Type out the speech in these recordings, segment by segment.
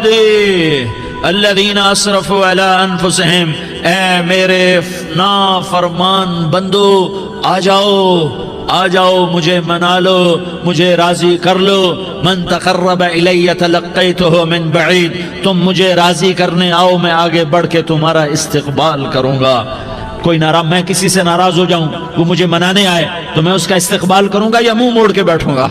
عبادی الذین اسرفوا علی انفسہم، اے میرے نافرمان بندو آ جاؤ مجھے منا لو، مجھے راضی کر لو۔ من تقرب الی تلقیتہ من بعید، تم مجھے راضی کرنے آؤ، میں آگے بڑھ کے تمہارا استقبال کروں گا۔ کوئی ناراض، میں کسی سے ناراض ہو جاؤں، وہ مجھے منانے آئے تو میں اس کا استقبال کروں گا یا منہ موڑ کے بیٹھوں گا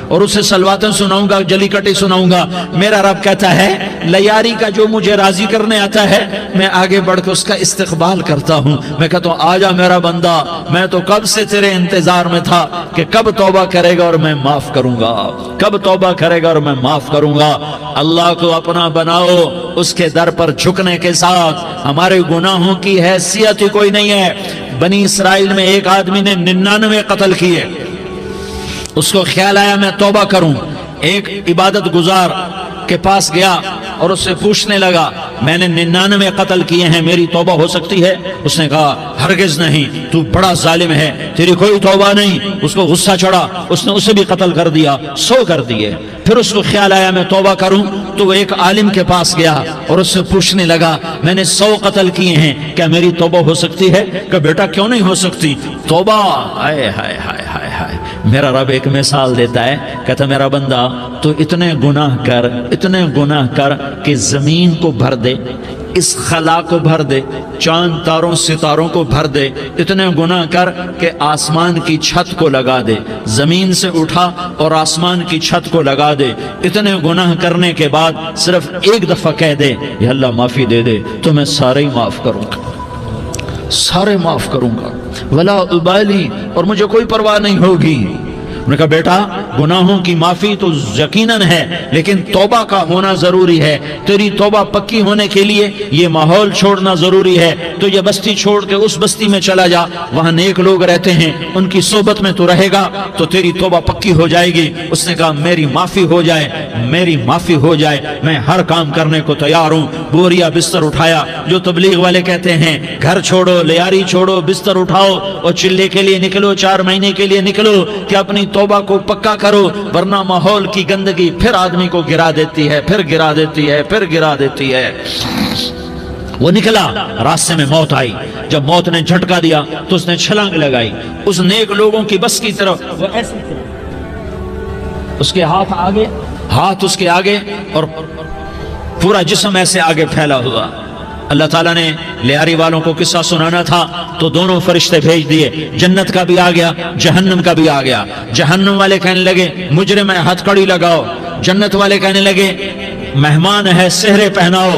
اور اسے سلواتیں سناؤں گا، جلی کٹی سناؤں گا؟ میرا رب کہتا ہے لیاری کا جو مجھے راضی کرنے آتا ہے میں آگے بڑھ کے اس کا استقبال کرتا ہوں۔ میں کہتا ہوں آجا میرا بندہ، میں تو کب سے تیرے انتظار میں تھا کہ کب توبہ کرے گا اور میں معاف کروں گا، کب توبہ کرے گا اور میں معاف کروں گا۔ اللہ کو اپنا بناؤ، اس کے در پر جھکنے کے ساتھ ہمارے گناہوں کی حیثیت ہی کوئی نہیں ہے۔ بنی اسرائیل میں ایک آدمی نے 99 قتل کیے، اس کو خیال آیا میں توبہ کروں، ایک عبادت گزار کے پاس گیا اور اس سے پوچھنے لگا میں نے 99 قتل کیے ہیں، میری توبہ ہو سکتی ہے؟ اس نے کہا ہرگز نہیں، تو بڑا ظالم ہے، تیری کوئی توبہ نہیں۔ اس کو غصہ چڑھا، اس نے اسے بھی قتل کر دیا، 100 کر دیے۔ پھر اس کو خیال آیا میں توبہ کروں تو وہ ایک عالم کے پاس گیا اور اس سے پوچھنے لگا میں نے 100 قتل کیے ہیں، کیا میری توبہ ہو سکتی ہے؟ کہ بیٹا کیوں نہیں ہو سکتی توبہ؟ ہائے ہائے ہائے ہائے ہائے۔ میرا رب ایک مثال دیتا ہے، کہتا میرا بندہ تو اتنے گناہ کر کہ زمین کو بھر دے، اس خلا کو بھر دے، چاند تاروں ستاروں کو بھر دے، اتنے گناہ کر کہ آسمان کی چھت کو لگا دے، زمین سے اٹھا اور آسمان کی چھت کو لگا دے۔ اتنے گناہ کرنے کے بعد صرف ایک دفعہ کہہ دے یا اللہ معافی دے دے تو میں سارے ہی معاف کروں گا، سارے معاف کروں گا، ولا ابالی، اور مجھے کوئی پرواہ نہیں ہوگی۔ انہوں نے کہا بیٹا گناہوں کی معافی تو یقیناً ہے لیکن توبہ کا ہونا ضروری ہے، تیری توبہ پکی ہونے کے لیے یہ ماحول چھوڑنا ضروری ہے۔ تو یہ بستی چھوڑ کے اس بستی میں چلا جا، وہاں نیک لوگ رہتے ہیں، ان کی صحبت میں تو رہے گا تو تیری توبہ پکی ہو جائے گی۔ اس نے کہا میری معافی ہو جائے، میری معافی ہو جائے، میں ہر کام کرنے کو تیار ہوں۔ بوریا بستر اٹھایا، جو تبلیغ والے کہتے ہیں گھر چھوڑو، لیاری چھوڑو، بستر اٹھاؤ اور چلے کے لیے نکلو، 4 مہینے کے لیے نکلو کہ اپنی توبہ کو پکا کرو، ورنہ ماحول کی گندگی پھر آدمی کو گرا دیتی ہے، پھر گرا دیتی ہے، پھر گرا دیتی ہے۔ وہ نکلا، راستے میں موت آئی، جب موت نے جھٹکا دیا تو اس نے چھلانگ لگائی اس نیک لوگوں کی بس کی طرف، وہ ایسے اس کے ہاتھ اس کے آگے اور پورا جسم ایسے آگے پھیلا ہوا۔ اللہ تعالیٰ نے لیاری والوں کو قصہ سنانا تھا تو دونوں فرشتے بھیج دیے، جنت کا بھی آ گیا، جہنم کا بھی آ گیا۔ جہنم والے کہنے لگے مجرم ہے ہتھ کڑی لگاؤ، جنت والے کہنے لگے مہمان ہے سہرے پہناؤ۔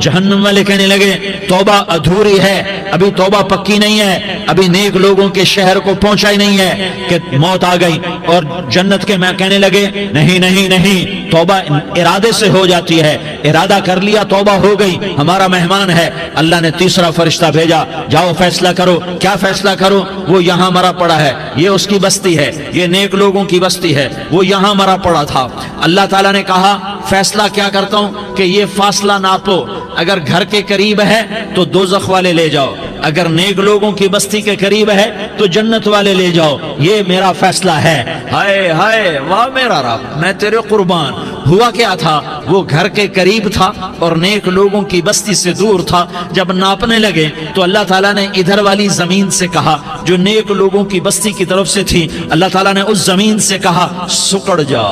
جہنم والے کہنے لگے توبہ ادھوری ہے، ابھی توبہ پکی نہیں ہے، ابھی نیک لوگوں کے شہر کو پہنچا ہی نہیں ہے کہ موت آ گئی۔ اور جنت کے میں کہنے لگے نہیں نہیں نہیں، توبہ ارادے سے ہو جاتی ہے، ارادہ کر لیا توبہ ہو گئی، ہمارا مہمان ہے۔ اللہ نے تیسرا فرشتہ بھیجا، جاؤ فیصلہ کرو۔ کیا فیصلہ کرو؟ وہ یہاں مرا پڑا ہے، یہ اس کی بستی ہے، یہ نیک لوگوں کی بستی ہے، وہ یہاں مرا پڑا تھا۔ اللہ تعالیٰ نے کہا فیصلہ کیا کرتا ہوں کہ یہ فاصلہ ناپو، اگر گھر کے قریب ہے تو دوزخ والے لے جاؤ، اگر نیک لوگوں کی بستی کے قریب ہے تو جنت والے لے جاؤ، یہ میرا فیصلہ ہے۔ ہائے ہائے واہ میرا رب، میں تیرے قربان۔ ہوا کیا تھا؟ وہ گھر کے قریب تھا اور نیک لوگوں کی بستی سے دور تھا۔ جب ناپنے لگے تو اللہ تعالیٰ نے ادھر والی زمین سے کہا جو نیک لوگوں کی بستی کی طرف سے تھی، اللہ تعالیٰ نے اس زمین سے کہا سکڑ جا،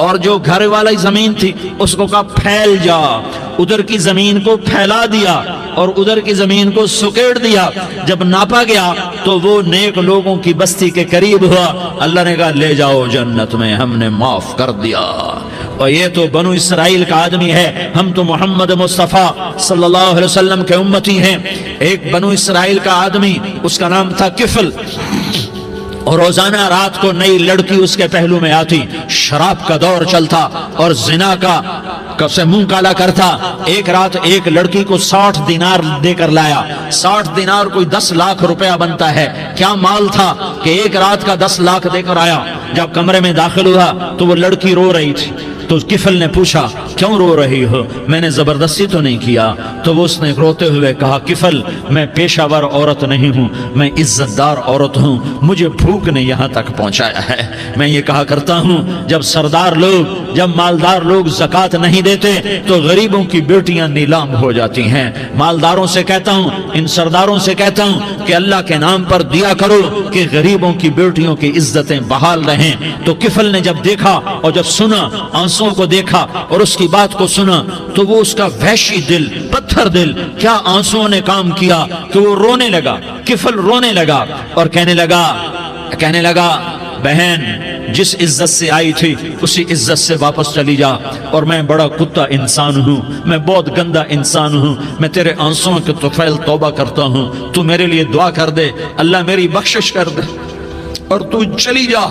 اور جو گھر والی زمین تھی اس کو کہا پھیل جا۔ ادھر کی زمین کو پھیلا دیا اور ادھر کی زمین کو سکیڑ دیا۔ جب ناپا گیا تو وہ نیک لوگوں کی بستی کے قریب ہوا۔ اللہ نے کہا لے جاؤ جنت میں، ہم نے معاف کر دیا۔ اور یہ تو بنو اسرائیل کا آدمی ہے، ہم تو محمد مصطفیٰ صلی اللہ علیہ وسلم کے امتی ہیں۔ ایک بنو اسرائیل کا آدمی، اس کا نام تھا کفل، اور روزانہ رات کو نئی لڑکی اس کے پہلو میں آتی، شراب کا دور چلتا اور زنا کا سے منہ کالا کرتا۔ ایک رات ایک لڑکی کو 60 دینار دے کر لایا۔ 60 دینار کوئی 10 لاکھ روپیہ بنتا ہے۔ کیا مال تھا کہ ایک رات کا 10 لاکھ دے کر آیا۔ جب کمرے میں داخل ہوا تو وہ لڑکی رو رہی تھی، تو کفل نے پوچھا کیوں رو رہی ہو؟ میں نے زبردستی تو نہیں کیا۔ تو وہ اس نے روتے ہوئے کہا کفل میں پیشہ ور عورت نہیں ہوں، میں عزت دار عورت ہوں، مجھے بھوک نے یہاں تک پہنچایا ہے۔ میں یہ کہا کرتا ہوں جب سردار لوگ، جب مالدار لوگ زکوٰۃ نہیں دیتے تو غریبوں کی بیٹیاں نیلام ہو جاتی ہیں۔ مالداروں سے کہتا ہوں، ان سرداروں سے کہتا ہوں کہ اللہ کے نام پر دیا کرو کہ غریبوں کی بیٹیوں کی عزتیں بحال رہیں۔ تو کفل نے جب دیکھا اور جب سنا، آنسوں کو دیکھا اور اس کی بات کو سنا، تو وہ اس کا وحشی دل، پتھر دل، کیا آنسوں نے کام کیا کہ وہ رونے لگا۔ کفل رونے لگا اور کہنے لگا بہن جس عزت سے آئی تھی اسی عزت سے واپس چلی جا، اور میں بڑا کتا انسان ہوں، میں بہت گندا انسان ہوں، میں تیرے آنسوں کے طفیل توبہ کرتا ہوں، تو میرے لیے دعا کر دے، اللہ میری بخشش کر دے، اور تو چلی جا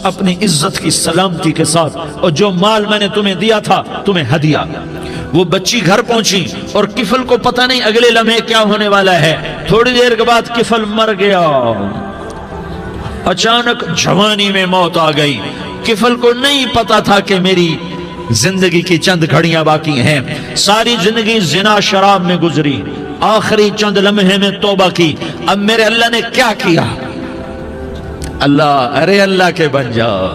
اپنی عزت کی سلامتی کے ساتھ، اور جو مال میں نے تمہیں دیا تھا تمہیں ہدیہ۔ وہ بچی گھر پہنچی اور کفل کو پتہ نہیں اگلے لمحے کیا ہونے والا ہے۔ تھوڑی دیر کے بعد کفل مر گیا، اچانک جوانی میں موت آ گئی۔ کفل کو نہیں پتا تھا کہ میری زندگی کی چند گھڑیاں باقی ہیں، ساری زندگی زنا شراب میں گزری، آخری چند لمحے میں توبہ کی۔ اب میرے اللہ نے کیا کیا؟ اللہ کے بن جاؤ،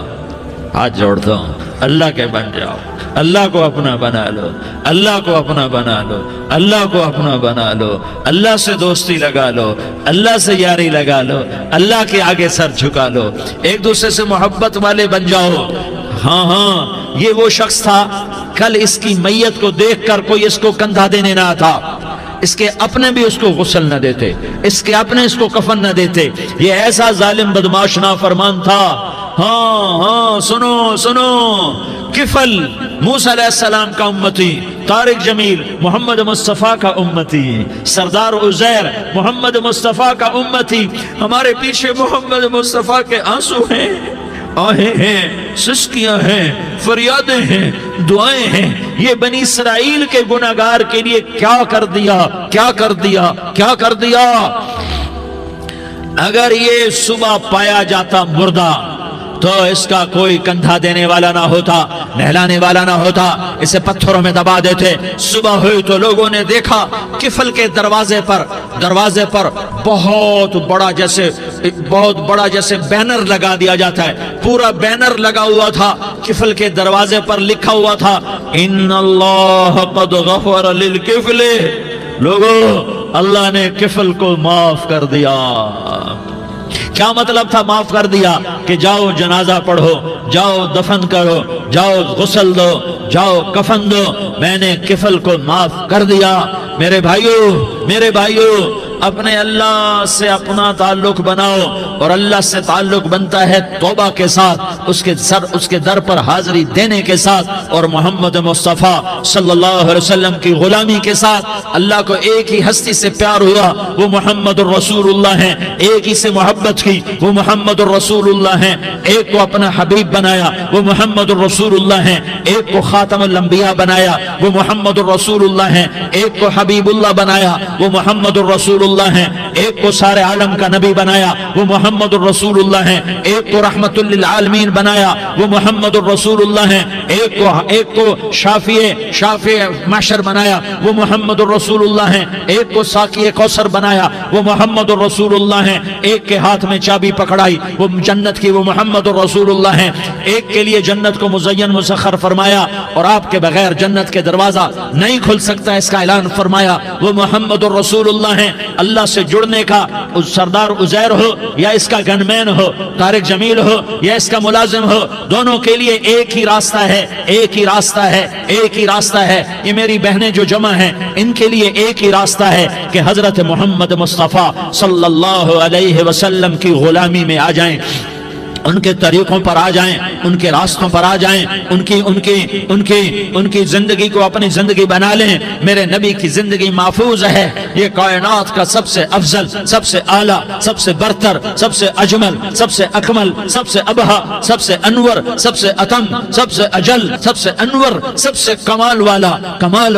ہاتھ جوڑتا ہوں، اللہ کے بن جاؤ، اللہ کو اپنا بنا لو، اللہ کو اپنا بنا لو، اللہ کو اپنا بنا لو، اللہ سے دوستی لگا لو، اللہ سے یاری لگا لو، اللہ کے آگے سر جھکا لو، ایک دوسرے سے محبت والے بن جاؤ۔ ہاں یہ وہ شخص تھا، کل اس کی میت کو دیکھ کر کوئی اس کو کندھا دینے نہ تھا، اس کے اپنے بھی اس کو غسل نہ دیتے، اس کے اپنے اس کو کفن نہ دیتے، یہ ایسا ظالم بدماش نافرمان تھا۔ ہاں سنو، کفل موسیٰ علیہ السلام کا امتی، طارق جمیل محمد مصطفیٰ کا امتی، سردار عزیر محمد مصطفیٰ کا امتی، ہمارے پیچھے محمد مصطفیٰ کے آنسو ہیں، آہیں ہیں، سسکیاں ہیں، فریادیں ہیں، دعائیں ہیں۔ یہ بنی اسرائیل کے گناہگار کے لیے کیا کر دیا۔ اگر یہ صبح پایا جاتا مردہ تو اس کا کوئی کندھا دینے والا نہ ہوتا، نہلانے والا نہ ہوتا، اسے پتھروں میں دبا دیتے۔ صبح ہوئی تو لوگوں نے دیکھا کفل کے دروازے پر بہت بڑا جیسے بینر لگا دیا جاتا ہے، پورا بینر لگا ہوا تھا، کفل کے دروازے پر لکھا ہوا تھا ان اللہ قد غفر للکفل، لوگوں اللہ نے کفل کو معاف کر دیا۔ کیا مطلب تھا معاف کر دیا؟ کہ جاؤ جنازہ پڑھو، جاؤ دفن کرو، جاؤ غسل دو، جاؤ کفن دو، میں نے کفل کو معاف کر دیا۔ میرے بھائیو اپنے اللہ سے اپنا تعلق بناؤ، اور اللہ سے تعلق بنتا ہے توبہ کے ساتھ، اس کے در پر حاضری دینے کے ساتھ، اور محمد مصطفیٰ صلی اللہ علیہ وسلم کی غلامی کے ساتھ۔ اللہ کو ایک ہی ہستی سے پیار ہوا، وہ محمد الرسول اللہ ہیں، ایک ہی سے محبت کی، وہ محمد الرسول اللہ ہیں، ایک کو اپنا حبیب بنایا، وہ محمد الرسول اللہ ہیں، ایک کو خاتم الانبیاء بنایا، وہ محمد الرسول اللہ ہیں، ایک کو حبیب اللہ بنایا، وہ محمد الرسول اللہ ہیں، ایک کو سارے عالم کا نبی بنایا، وہ محمد الرسول اللہ ہیں، ایک کو رحمت للعالمین بنایا، وہ محمد الرسول اللہ ہیں، ایک کو شافع محشر بنایا، وہ محمد الرسول اللہ ہیں، ایک کو ساقی کوثر بنایا، وہ محمد الرسول اللہ ہیں، ایک کے ہاتھ میں چابی پکڑائی وہ جنت کی، وہ محمد الرسول اللہ ہیں، ایک کے لیے جنت کو مزین مسخر فرمایا، اور آپ کے بغیر جنت کے دروازہ نہیں کھل سکتا اس کا اعلان فرمایا، وہ محمد الرسول اللہ ہیں۔ اللہ سے جڑنے کا سردار عزیر ہو یا اس کا گن مین ہو، طارق جمیل ہو یا اس کا ملازم ہو، دونوں کے لیے ایک ہی راستہ ہے۔ یہ میری بہنیں جو جمع ہیں ان کے لیے ایک ہی راستہ ہے کہ حضرت محمد مصطفیٰ صلی اللہ علیہ وسلم کی غلامی میں آ جائیں، ان کے طریقوں پر آ جائیں، ان کے راستوں پر آ جائیں، ان کی زندگی کو اپنی زندگی بنا لیں۔ میرے نبی کی زندگی محفوظ ہے، یہ کائنات کا سب سے افضل، سب سے اعلیٰ، سب سے برتر، سب سے اجمل، سب سے اکمل، سب سے ابہا، سب سے انور، سب سے اتم، سب سے اجل، سب سے انور، سب سے کمال والا، جمال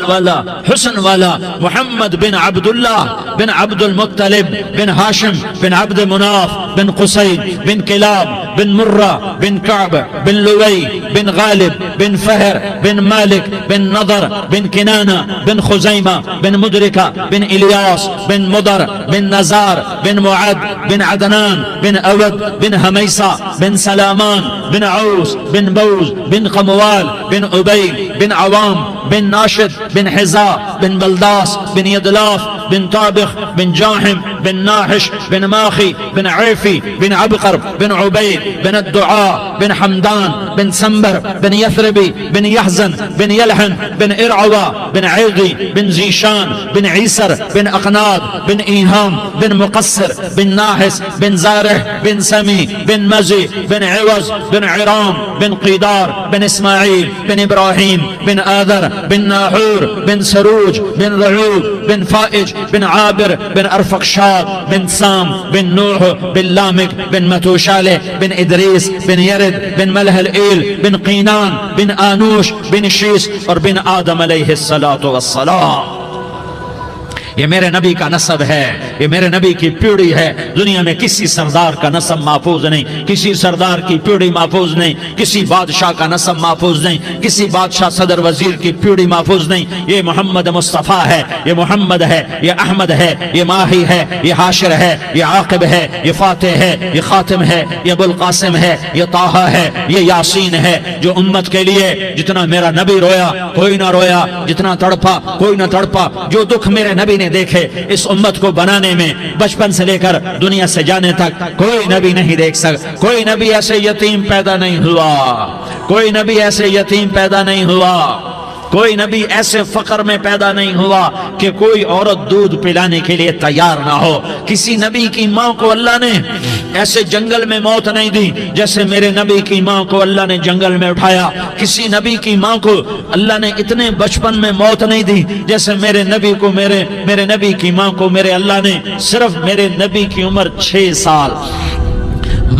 والا، حسن والا، محمد بن عبداللہ بن عبد المطلب بن ہاشم بن عبد مناف بن قصی بن کلاب بن مرہ بن کعب بن لوی بن غالب بن فہر بن مالک بن نضر بن کنانہ بن خزیمہ بن مدرکہ بن الیاس بن مدر بن نزار بن معد بن عدنان بن اود بن حمیسہ بن سلامان بن عوس بن بوز بن قموال بن عبید بن عوام بن ناشد بن حزا بن بلداس بن یدلاف بن طابخ بن جاحم بن ناحش بن ماخی بن عیفی بن عبقر بن عبید بن الدعاء بن حمدان بن سنبر بن یثربی بن یحزن بن یلحن بن ارعوا بن عیغی بن زیشان بن عیسر بن اقناد بن ایہام بن مقصر بن ناحس بن زارح بن سمی بن مزی بن عوض بن عرام بن قیدار بن اسماعیل بن ابراہیم بن آذر بن ناحور بن سروج بن رعوب بن فائج بن عابر بن ارفقشاد بن سام بن نوح بن لامک بن متوشالہ بن ادریس بن یرد بن ملح الایل بن قینان بن آنوش بن شیس اور بن آدم علیہ السلام۔ یہ میرے نبی کا نسب ہے، یہ میرے نبی کی پیڑھی ہے۔ دنیا میں کسی سردار کا نسب محفوظ نہیں، کسی سردار کی پیڑھی محفوظ نہیں، کسی بادشاہ کا نسب محفوظ نہیں، کسی بادشاہ صدر وزیر کی پیڑھی محفوظ نہیں۔ یہ محمد مصطفیٰ ہے، یہ محمد ہے، یہ احمد ہے، یہ ماہی ہے، یہ حاشر ہے، یہ عاقب ہے، یہ فاتح ہے، یہ خاتم ہے، یہ ابو القاسم ہے، یہ طٰہٰ ہے، یہ یاسین ہے۔ جو امت کے لیے جتنا میرا نبی رویا کوئی نہ رویا، جتنا تڑپا کوئی نہ تڑپا، جو دکھ میرے نبی نے دیکھے اس امت کو بنانے میں، بچپن سے لے کر دنیا سے جانے تک کوئی نبی نہیں دیکھ سکتا۔ کوئی نبی ایسے یتیم پیدا نہیں ہوا، کوئی نبی ایسے یتیم پیدا نہیں ہوا، کوئی نبی ایسے فقر میں پیدا نہیں ہوا کہ کوئی عورت دودھ پلانے کے لیے تیار نہ ہو۔ کسی نبی کی ماں کو اللہ نے ایسے جنگل میں موت نہیں دی جیسے میرے نبی کی ماں کو اللہ نے جنگل میں اٹھایا۔ کسی نبی کی ماں کو اللہ نے اتنے بچپن میں موت نہیں دی جیسے میرے نبی کو میرے نبی کی ماں کو میرے اللہ نے صرف میرے نبی کی عمر 6 سال،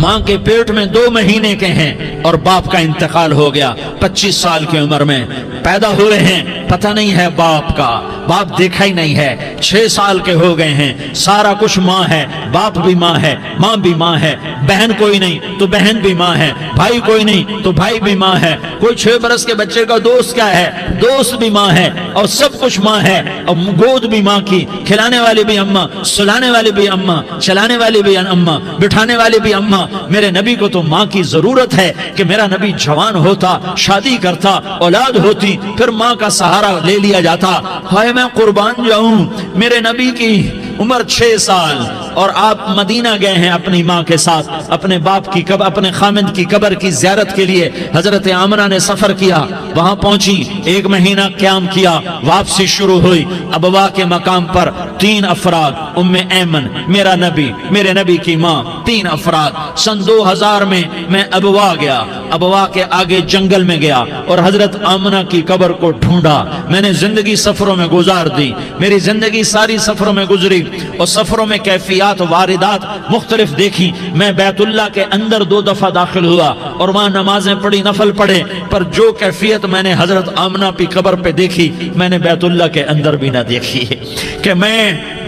ماں کے پیٹ میں 2 مہینے کے ہیں اور باپ کا انتقال ہو گیا 25 سال کی عمر میں پیدا ہوئے ہیں، پتہ نہیں ہے باپ کا، باپ دیکھا ہی نہیں ہے، 6 سال کے ہو گئے ہیں، سارا کچھ ماں ہے، باپ بھی ماں ہے، ماں بھی ماں ہے، بہن کوئی نہیں تو بہن بھی ماں ہے، بھائی کوئی نہیں تو بھائی بھی ماں ہے، کوئی 6 برس کے بچے کا دوست کیا ہے، دوست بھی ماں ہے، اور سب کچھ ماں ہے، اور گود بھی ماں کی، کھلانے والی بھی اماں، سلانے والی بھی اماں، چلانے والی بھی اماں، بٹھانے والی بھی اماں۔ میرے نبی کو تو ماں کی ضرورت ہے کہ میرا نبی جوان ہوتا، شادی کرتا، اولاد ہوتی، پھر ماں کا سہارا لے لیا جاتا۔ ہائے میں قربان جاؤں، میرے نبی کی عمر 6 سال اور آپ مدینہ گئے ہیں اپنی ماں کے ساتھ، اپنے باپ کی اپنے خامند کی قبر کی زیارت کے لیے حضرت آمنہ نے سفر کیا، وہاں پہنچی، 1 مہینہ قیام کیا، واپسی شروع ہوئی۔ ابوا کے مقام پر 3 افراد، ام ایمن، میرا نبی، میرے نبی کی ماں، 3 افراد۔ سن 2000 میں ابوا گیا، ابوا کے آگے جنگل میں گیا اور حضرت آمنہ کی قبر کو ڈھونڈا۔ میں نے زندگی سفروں میں گزار دی، میری زندگی ساری سفروں میں گزری، اور سفروں میں کیفیات واردات مختلف دیکھی۔ میں بیت اللہ کے اندر 2 دفعہ داخل ہوا اور وہاں نمازیں پڑھی، نفل پڑھے، پر جو کیفیت میں نے حضرت آمنہ کی قبر پہ دیکھی میں نے بیت اللہ کے اندر بھی نہ دیکھی کہ میں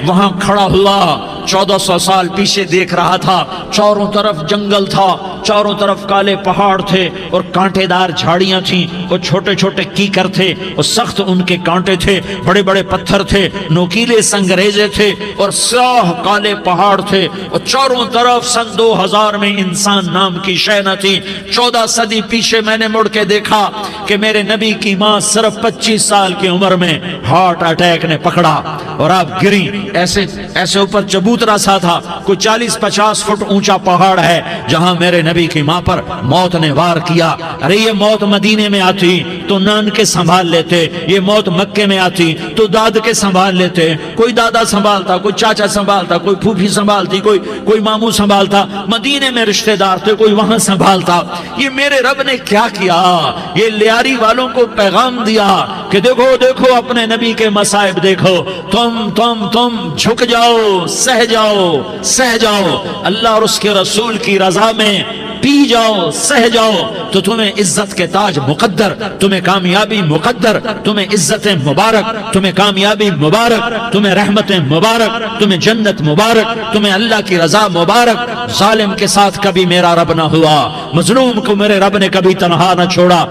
وہاں کھڑا ہوا 1400 سال پیچھے دیکھ رہا تھا، چاروں طرف جنگل تھا، چاروں طرف کالے پہاڑ تھے اور کانٹے دار جھاڑیاں تھیں، اور چھوٹے چھوٹے کیکر تھے اور سخت ان کے کانٹے تھے، بڑے بڑے پتھر تھے، نوکیلے سنگریزے تھے اور سیاہ کالے پہاڑ تھے، اور چاروں طرف سن 2000 میں انسان نام کی شے نہ تھی۔ 14 صدی پیچھے میں نے مڑ کے دیکھا کہ میرے نبی کی ماں صرف 25 سال کی عمر میں ہارٹ اٹیک نے پکڑا اور آپ گری، ایسے اوپر چبوترا سا تھا، کوئی 40-50 فٹ اونچا پہاڑ ہے جہاں میرے نبی کی ماں پر موت نے وار کیا۔ ارے یہ موت مدینے میں آتی تو نان کے سنبھال لیتے، یہ موت مکے میں آتی تو داد کے سنبھال لیتے، کوئی دادا سنبھالتا، کوئی چاچا سنبھالتا، کوئی پھوپھی سنبھالتی، کوئی ماموں سنبھالتا، مدینے میں رشتہ دار تھے کوئی وہاں سنبھالتا۔ یہ میرے رب نے کیا کیا؟ یہ لیاری والوں کو پیغام دیا کہ دیکھو دیکھو اپنے نبی کے مصائب دیکھو، تم جھک جاؤ، سہ جاؤ، اللہ اور اس کے رسول کی رضا میں پی جاؤ سہ جاؤ تو تمہیں عزت کے تاج مقدر، تمہیں کامیابی مقدر، تمہیں عزت مبارک، تمہیں کامیابی مبارک، تمہیں رحمت مبارک، تمہیں جنت مبارک، تمہیں اللہ کی رضا مبارک۔ ظالم کے ساتھ کبھی میرا رب نہ ہوا، مظلوم کو میرے رب نے کبھی تنہا نہ چھوڑا۔